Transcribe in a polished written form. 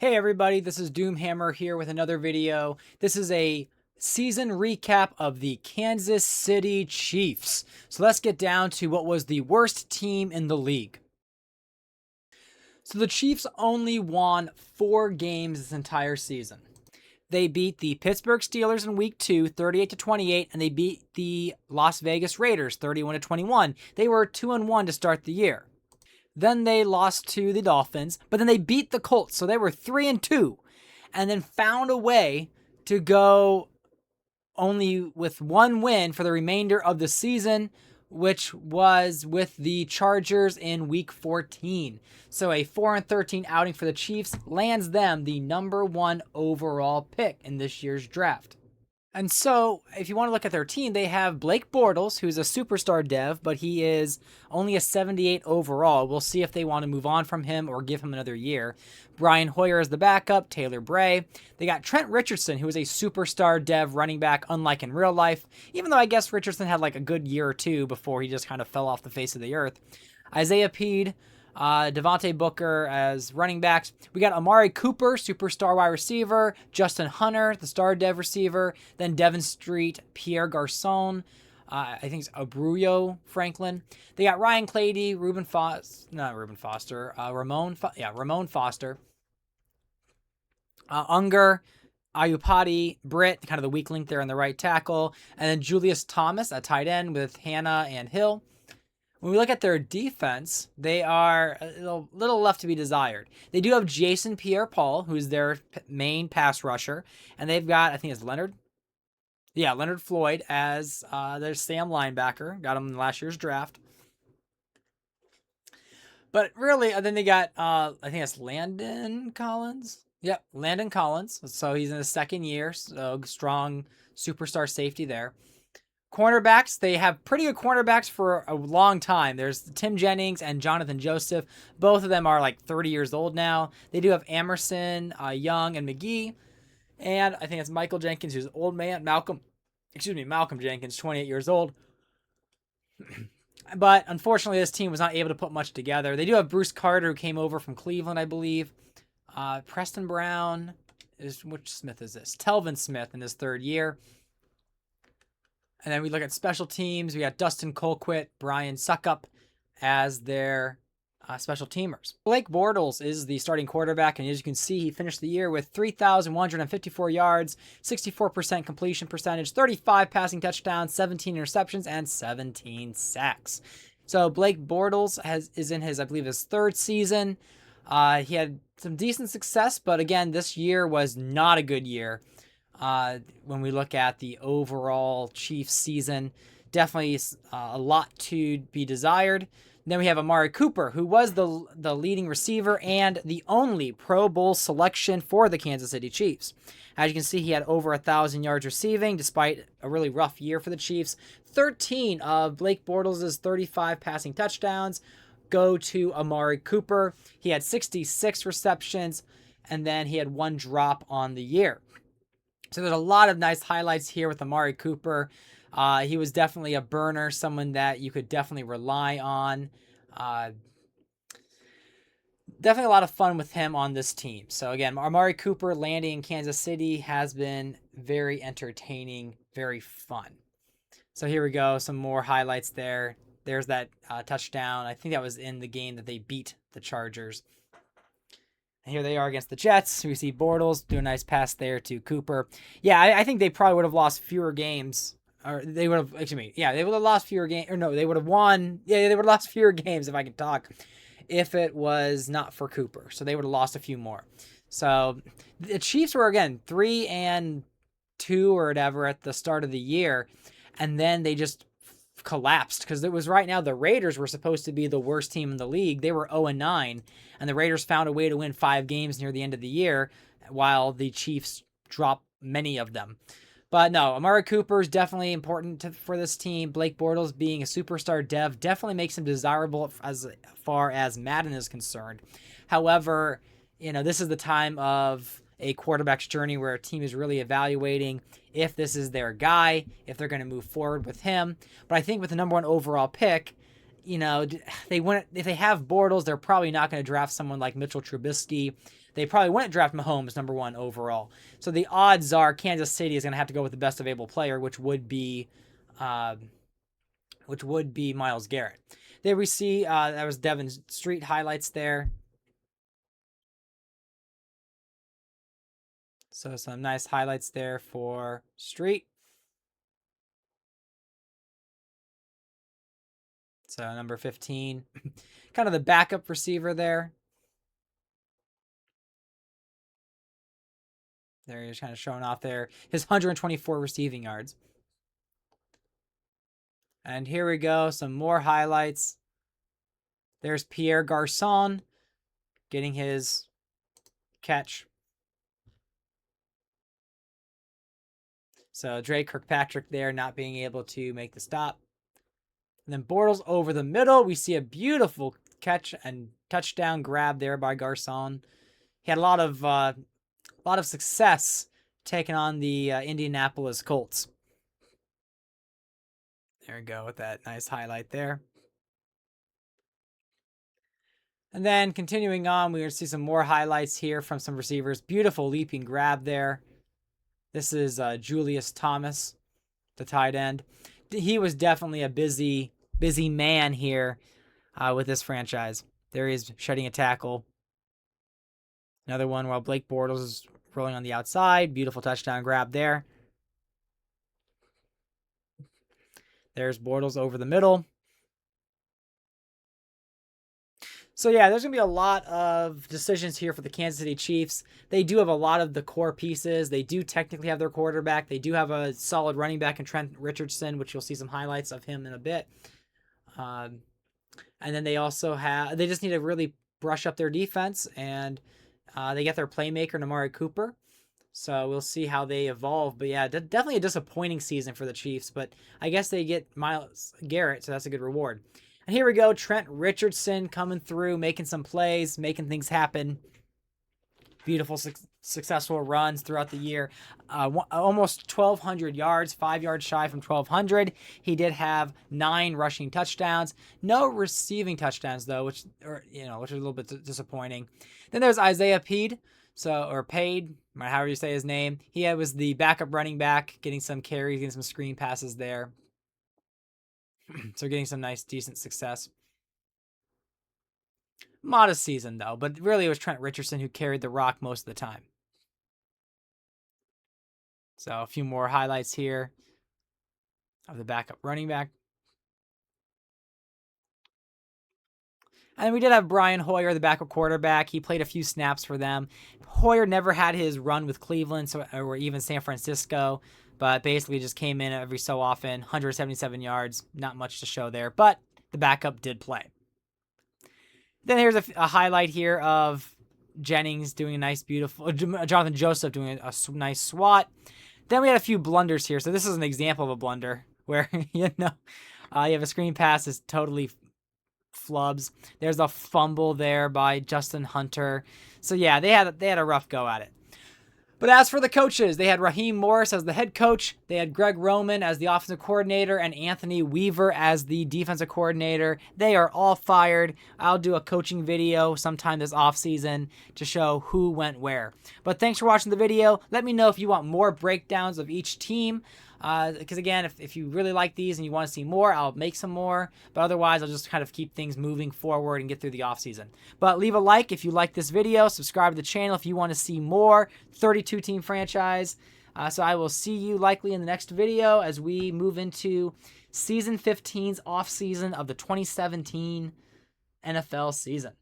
Hey everybody, this is Doomhammer here with another video. This is a season recap of the Kansas City Chiefs. So let's get down to what was the worst team in the league. So the Chiefs only won 4 games this entire season. They beat the Pittsburgh Steelers in week 2, 38-28, and they beat the Las Vegas Raiders 31-21. They were 2-1 to start the year. Then they lost to the Dolphins, but then they beat the Colts, so they were 3-2, and then found a way to go only with one win for the remainder of the season, which was with the Chargers in week 14. So a 4-13 outing for the Chiefs lands them the number 1 overall pick in this year's draft. And so, if you want to look at their team, they have Blake Bortles, who's a superstar dev, but he is only a 78 overall. We'll see if they want to move on from him or give him another year. Brian Hoyer is the backup, Taylor Bray. They got Trent Richardson, who is a superstar dev running back, unlike in real life, even though I guess Richardson had like a good year or two before he just kind of fell off the face of the earth. Isaiah Peed, Devontae Booker as running backs. We got Amari Cooper, superstar wide receiver. Justin Hunter, the star dev receiver. Then Devin Street, Pierre Garcon. I think it's Abruzzo Franklin. They got Ryan Clady, Ramon Foster. Unger, Ayupati, Britt, kind of the weak link there on the right tackle. And then Julius Thomas at tight end with Hannah and Hill. When we look at their defense, they are a little left to be desired. They do have Jason Pierre-Paul, who's their main pass rusher, and they've got, I think it's Leonard Floyd as their Sam linebacker. Got him in last year's draft. But really, then they got, I think it's Landon Collins. Yep, Landon Collins. So he's in his second year, so strong superstar safety there. Cornerbacks, they have pretty good cornerbacks for a long time. There's Tim Jennings and Jonathan Joseph. Both of them are like 30 years old now. They do have Emerson, Young, and McGee. And I think it's Michael Jenkins, who's an old man. Malcolm Jenkins, 28 years old. But unfortunately, this team was not able to put much together. They do have Bruce Carter, who came over from Cleveland, I believe. Preston Brown. Which Smith is this? Telvin Smith in his third year. And then we look at special teams. We got Dustin Colquitt, Brian Suckup as their special teamers. Blake Bortles is the starting quarterback, and as you can see, he finished the year with 3,154 yards, 64% completion percentage, 35 passing touchdowns, 17 interceptions, and 17 sacks. So Blake Bortles is in his, I believe, his third season. He had some decent success, but again, this year was not a good year. When we look at the overall Chiefs season, definitely a lot to be desired. And then we have Amari Cooper, who was the leading receiver and the only Pro Bowl selection for the Kansas City Chiefs. As you can see, he had over 1,000 yards receiving, despite a really rough year for the Chiefs. 13 of Blake Bortles' 35 passing touchdowns go to Amari Cooper. He had 66 receptions, and then he had 1 drop on the year. So there's a lot of nice highlights here with Amari Cooper. He was definitely a burner, someone that you could definitely rely on. Definitely a lot of fun with him on this team. So again, Amari Cooper landing in Kansas City has been very entertaining, very fun. So here we go, some more highlights there. There's that touchdown. I think that was in the game that they beat the Chargers. And here they are against the Jets. We see Bortles do a nice pass there to Cooper. Yeah, I think they probably would have lost fewer games. Or they would have, they would have lost fewer games. Or no, they would have won. Yeah, they would have lost fewer games, if I can talk, if it was not for Cooper. So they would have lost a few more. So the Chiefs were, again, 3-2 or whatever at the start of the year. And then they just collapsed because it was right now the Raiders were supposed to be the worst team in the league. They were 0-9, and the Raiders found a way to win 5 games near the end of the year, while the Chiefs dropped many of them. But no, Amari Cooper is definitely important for this team. Blake Bortles being a superstar dev definitely makes him desirable as far as Madden is concerned. However, this is the time of a quarterback's journey where a team is really evaluating if this is their guy, if they're going to move forward with him. But I think with the number 1 overall pick, they wouldn't, if they have Bortles, they're probably not going to draft someone like Mitchell Trubisky. they probably wouldn't draft Mahomes number 1 overall. So the odds are Kansas City is going to have to go with the best available player, which would be Myles Garrett. There we see that was Devin Street highlights there. So some nice highlights there for Street. So number 15, kind of the backup receiver there. There he's kind of showing off there his 124 receiving yards. And here we go, some more highlights. There's Pierre Garçon getting his catch. So Drake Kirkpatrick there not being able to make the stop. And then Bortles over the middle. We see a beautiful catch and touchdown grab there by Garçon. He had a lot of success taking on the Indianapolis Colts. There we go with that nice highlight there. And then continuing on, we're going to see some more highlights here from some receivers. Beautiful leaping grab there. This is Julius Thomas, the tight end. He was definitely a busy man here with this franchise. There he is shedding a tackle. Another one while Blake Bortles is rolling on the outside. Beautiful touchdown grab there. There's Bortles over the middle. So yeah, there's going to be a lot of decisions here for the Kansas City Chiefs. They do have a lot of the core pieces. They do technically have their quarterback. They do have a solid running back in Trent Richardson, which you'll see some highlights of him in a bit. And then they also they just need to really brush up their defense, and they get their playmaker, Amari Cooper. So we'll see how they evolve. But yeah, definitely a disappointing season for the Chiefs, but I guess they get Myles Garrett, so that's a good reward. And here we go, Trent Richardson coming through, making some plays, making things happen. Beautiful, successful runs throughout the year. Almost 1,200 yards, 5 yards shy from 1,200. He did have 9 rushing touchdowns. No receiving touchdowns, though, which is a little bit disappointing. Then there's Isaiah Pede, Pade, however you say his name. He was the backup running back, getting some carries, getting some screen passes there. So getting some nice, decent success. Modest season, though, but really it was Trent Richardson who carried the rock most of the time. So a few more highlights here of the backup running back. And we did have Brian Hoyer, the backup quarterback. He played a few snaps for them. Hoyer never had his run with Cleveland or even San Francisco, but basically just came in every so often, 177 yards, not much to show there, but the backup did play. Then here's a highlight here of Jennings doing a nice, beautiful, Jonathan Joseph doing a nice swat. Then we had a few blunders here. So this is an example of a blunder where, you have a screen pass is totally flubs. There's a fumble there by Justin Hunter. So yeah, they had a rough go at it. But as for the coaches, they had Raheem Morris as the head coach. They had Greg Roman as the offensive coordinator and Anthony Weaver as the defensive coordinator. They are all fired. I'll do a coaching video sometime this offseason to show who went where. But thanks for watching the video. Let me know if you want more breakdowns of each team. Because again, if you really like these and you want to see more, I'll make some more. But otherwise, I'll just kind of keep things moving forward and get through the offseason. But leave a like if you like this video. Subscribe to the channel if you want to see more 32-team franchise. So I will see you likely in the next video as we move into Season 15's off season of the 2017 NFL season.